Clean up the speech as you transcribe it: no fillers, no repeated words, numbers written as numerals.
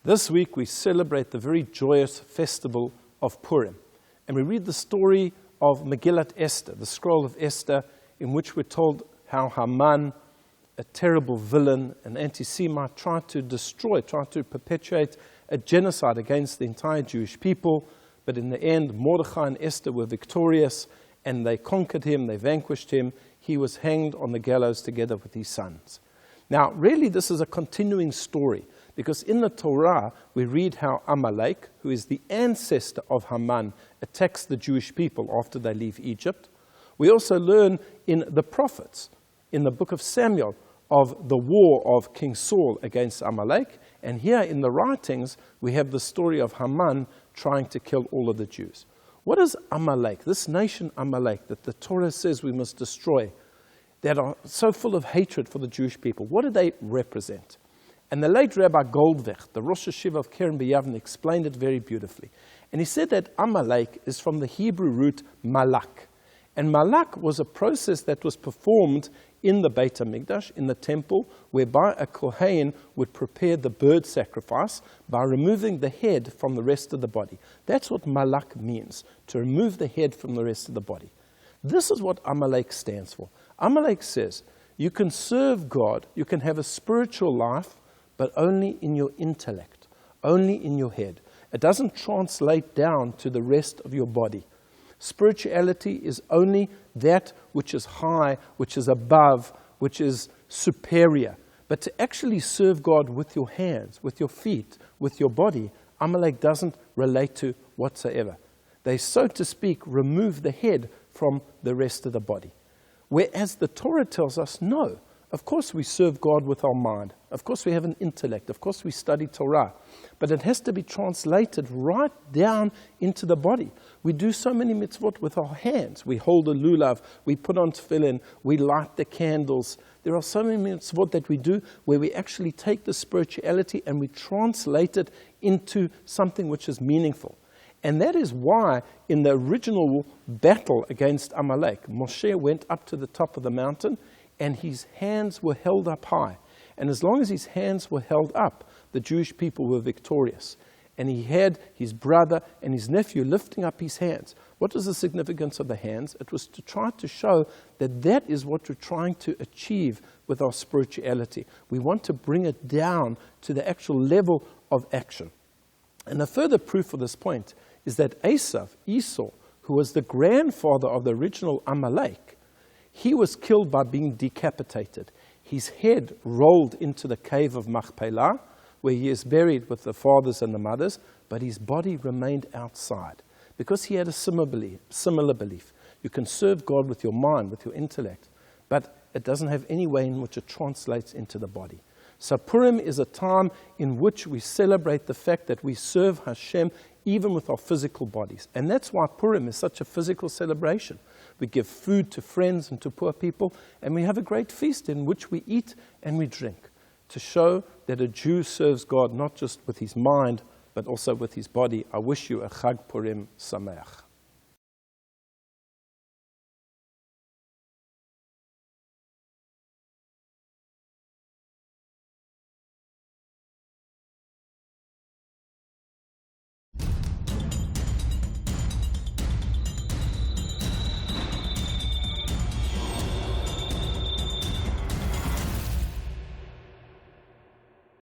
This week we celebrate the very joyous festival of Purim. And we read the story of Megillat Esther, the scroll of Esther, in which we're told how Haman, a terrible villain, an anti-Semite, tried to perpetuate a genocide against the entire Jewish people. But in the end, Mordechai and Esther were victorious, and they conquered him, they vanquished him. He was hanged on the gallows together with his sons. Now, really, this is a continuing story, because in the Torah, we read how Amalek, who is the ancestor of Haman, attacks the Jewish people after they leave Egypt. We also learn in the prophets, in the book of Samuel, of the war of King Saul against Amalek. And here in the writings, we have the story of Haman trying to kill all of the Jews. What is Amalek, this nation Amalek that the Torah says we must destroy, that are so full of hatred for the Jewish people? What do they represent? And the late Rabbi Goldweg, the Rosh Hashiva of Keren B'Yavne, explained it very beautifully. And he said that Amalek is from the Hebrew root malak. And malak was a process that was performed in the Beit HaMikdash, in the temple, whereby a Kohen would prepare the bird sacrifice by removing the head from the rest of the body. That's what malak means, to remove the head from the rest of the body. This is what Amalek stands for. Amalek says, you can serve God, you can have a spiritual life, but only in your intellect, only in your head. It doesn't translate down to the rest of your body. Spirituality is only that which is high, which is above, which is superior. But to actually serve God with your hands, with your feet, with your body, Amalek doesn't relate to whatsoever. They, so to speak, remove the head from the rest of the body. Whereas the Torah tells us, no, of course we serve God with our mind. Of course we have an intellect. Of course we study Torah. But it has to be translated right down into the body. We do so many mitzvot with our hands. We hold a lulav, we put on tefillin, we light the candles. There are so many mitzvot that we do where we actually take the spirituality and we translate it into something which is meaningful. And that is why in the original battle against Amalek, Moshe went up to the top of the mountain and his hands were held up high. And as long as his hands were held up, the Jewish people were victorious. And he had his brother and his nephew lifting up his hands. What was the significance of the hands? It was to try to show that that is what we're trying to achieve with our spirituality. We want to bring it down to the actual level of action. And a further proof of this point is that Esau, who was the grandfather of the original Amalek, he was killed by being decapitated. His head rolled into the cave of Machpelah, where he is buried with the fathers and the mothers, but his body remained outside because he had a similar belief. You can serve God with your mind, with your intellect, but it doesn't have any way in which it translates into the body. So Purim is a time in which we celebrate the fact that we serve Hashem even with our physical bodies. And that's why Purim is such a physical celebration. We give food to friends and to poor people, and we have a great feast in which we eat and we drink to show that a Jew serves God not just with his mind, but also with his body. I wish you a Chag Purim Sameach.